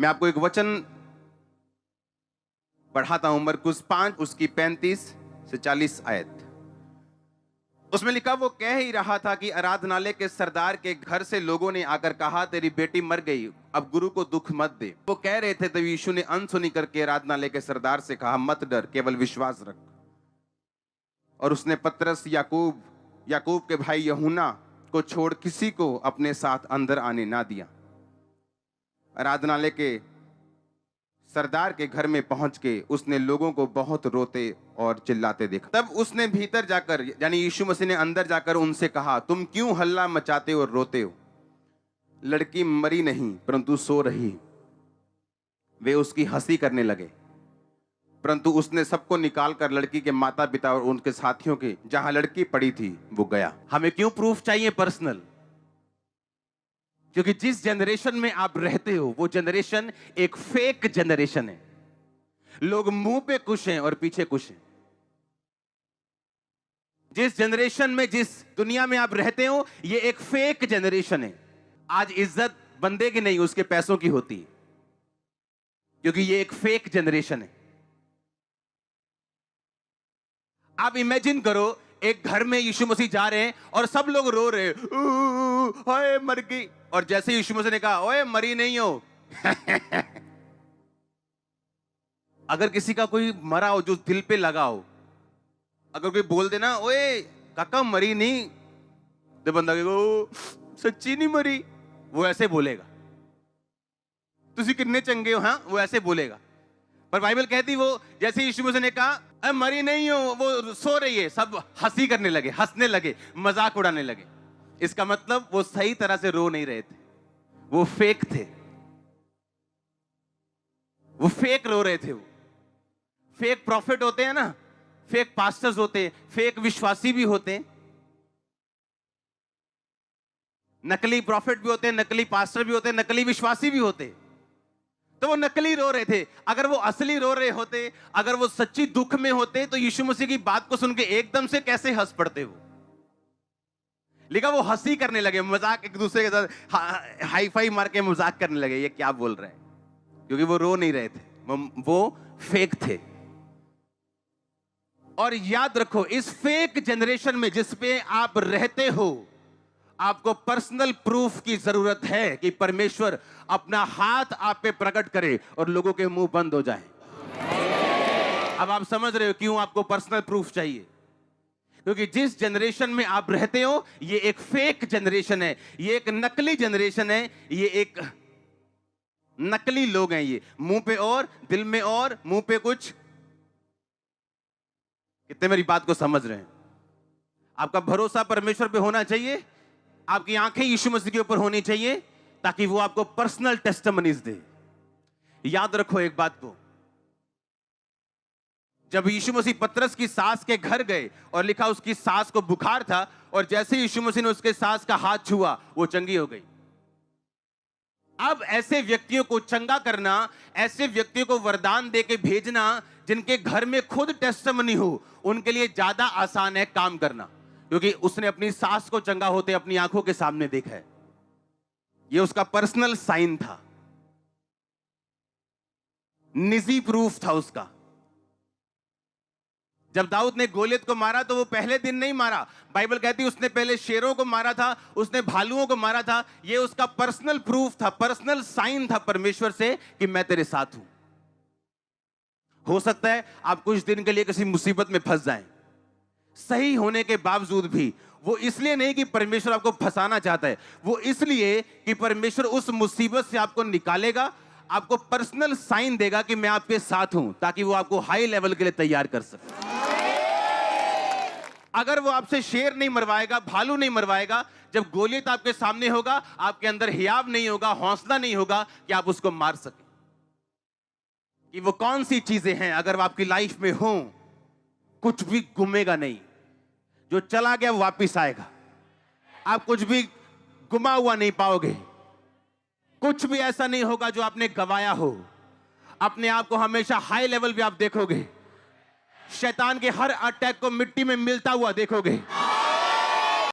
मैं आपको एक वचन पढ़ाता हूं, मरकुस 5 उसकी 35 से 40 आयत। उसमें लिखा, वो कह ही रहा था कि आराधनालय के सरदार के घर से लोगों ने आकर कहा, तेरी बेटी मर गई, अब गुरु को दुख मत दे। वो कह रहे थे, तब यीशु ने अनसुनी करके आराधनालय के सरदार से कहा, मत डर, केवल विश्वास रख। और उसने पतरस, याकूब के भाई यूहन्ना को छोड़ किसी को अपने साथ अंदर आने ना दिया। आराधनालय के सरदार के घर में पहुंच के उसने लोगों को बहुत रोते और चिल्लाते देखा। तब उसने भीतर जाकर, यानी यीशु मसीह ने अंदर जाकर उनसे कहा, तुम क्यों हल्ला मचाते और रोते हो? लड़की मरी नहीं परंतु सो रही। वे उसकी हंसी करने लगे, परंतु उसने सबको निकालकर लड़की के माता पिता और उनके साथियों के जहां लड़की पड़ी थी वो गया। हमें क्यों प्रूफ चाहिए? पर्सनल। क्योंकि जिस जनरेशन में आप रहते हो वो जनरेशन एक फेक जनरेशन है। लोग मुंह पे खुश हैं और पीछे खुश हैं। जिस जनरेशन में, जिस दुनिया में आप रहते हो, ये एक फेक जनरेशन है। आज इज्जत बंदे की नहीं, उसके पैसों की होती है, क्योंकि ये एक फेक जनरेशन है। आप इमेजिन करो, एक घर में यीशु मसीह जा रहे हैं और सब लोग रो रहे हैं, हाय मर गई। और जैसे यीशु मसीह ने कहा, ओए मरी नहीं हो। अगर किसी का कोई मरा हो जो दिल पे लगा हो, अगर कोई बोल देना, ओए काका मरी नहीं, तो बंदा कहेगा, सच्ची नहीं मरी। वो ऐसे बोलेगा, तुसी कितने चंगे हो, हाँ, वो ऐसे बोलेगा। पर बाइबल कहती, वो जैसे यीशु मसीह ने कहा, मरी नहीं हो, वो सो रही है, सब हंसी करने लगे, हंसने लगे, मजाक उड़ाने लगे। इसका मतलब वो सही तरह से रो नहीं रहे थे, वो फेक थे, वो फेक रो रहे थे। वो फेक प्रॉफिट होते हैं ना, फेक पास्टर्स होते हैं, फेक विश्वासी भी होते हैं, नकली प्रॉफिट भी होते हैं, नकली पास्टर भी होते हैं, नकली विश्वासी भी होते हैं। तो वो नकली रो रहे थे। अगर वो असली रो रहे होते, अगर वो सच्ची दुख में होते, तो यीशु मसीह की बात को सुन के एकदम से कैसे हंस पड़ते वो। लिखा, वो हंसी करने लगे, मजाक, एक दूसरे के साथ हाई फाई मार के मजाक करने लगे, ये क्या बोल रहे हैं, क्योंकि वो रो नहीं रहे थे, वो फेक थे। और याद रखो, इस फेक जनरेशन में जिस पे आप रहते हो, आपको पर्सनल प्रूफ की जरूरत है कि परमेश्वर अपना हाथ आप पे प्रकट करे और लोगों के मुंह बंद हो जाए। अब आप समझ रहे हो क्यों आपको पर्सनल प्रूफ चाहिए? क्योंकि जिस जनरेशन में आप रहते हो, ये एक फेक जनरेशन है, ये एक नकली जनरेशन है, ये एक नकली लोग हैं। ये मुंह पे और दिल में और, मुंह पे कुछ। कितने मेरी बात को समझ रहे हैं? आपका भरोसा परमेश्वर पे होना चाहिए, आपकी आंखें यीशु मसीह के ऊपर होनी चाहिए, ताकि वो आपको पर्सनल टेस्टिमनीज दे। याद रखो एक बात को, जब यीशु मसीह पतरस की सास के घर गए और लिखा उसकी सास को बुखार था, और जैसे यीशु मसीह ने उसके सास का हाथ छुआ, वो चंगी हो गई। अब ऐसे व्यक्तियों को चंगा करना, ऐसे व्यक्तियों को वरदान देके भेजना जिनके घर में खुद टेस्टिमनी हो, उनके लिए ज्यादा आसान है काम करना, क्योंकि उसने अपनी सास को चंगा होते अपनी आंखों के सामने देखा है। ये उसका पर्सनल साइन था, निजी प्रूफ था उसका। जब दाऊद ने गोलियत को मारा तो वो पहले दिन नहीं मारा, बाइबल कहती है उसने पहले शेरों को मारा था, उसने भालुओं को मारा था। ये उसका पर्सनल प्रूफ था, पर्सनल साइन था परमेश्वर से कि मैं तेरे साथ हूं। हो सकता है आप कुछ दिन के लिए किसी मुसीबत में फंस जाएं, सही होने के बावजूद भी। वो इसलिए नहीं कि परमेश्वर आपको फंसाना चाहता है, वो इसलिए कि परमेश्वर उस मुसीबत से आपको निकालेगा, आपको पर्सनल साइन देगा कि मैं आपके साथ हूं, ताकि वो आपको हाई लेवल के लिए तैयार कर सके। अगर वो आपसे शेर नहीं मरवाएगा, भालू नहीं मरवाएगा, जब गोलियत आपके सामने होगा, आपके अंदर हियाव नहीं होगा, हौसला नहीं होगा कि आप उसको मार सके। कि वो कौन सी चीजें हैं अगर वो आपकी लाइफ में हो, कुछ भी गुमेगा नहीं। जो चला गया वो वापिस आएगा, आप कुछ भी गुमा हुआ नहीं पाओगे। कुछ भी ऐसा नहीं होगा जो आपने गवाया हो। अपने आप को हमेशा हाई लेवल पे आप देखोगे, शैतान के हर अटैक को मिट्टी में मिलता हुआ देखोगे।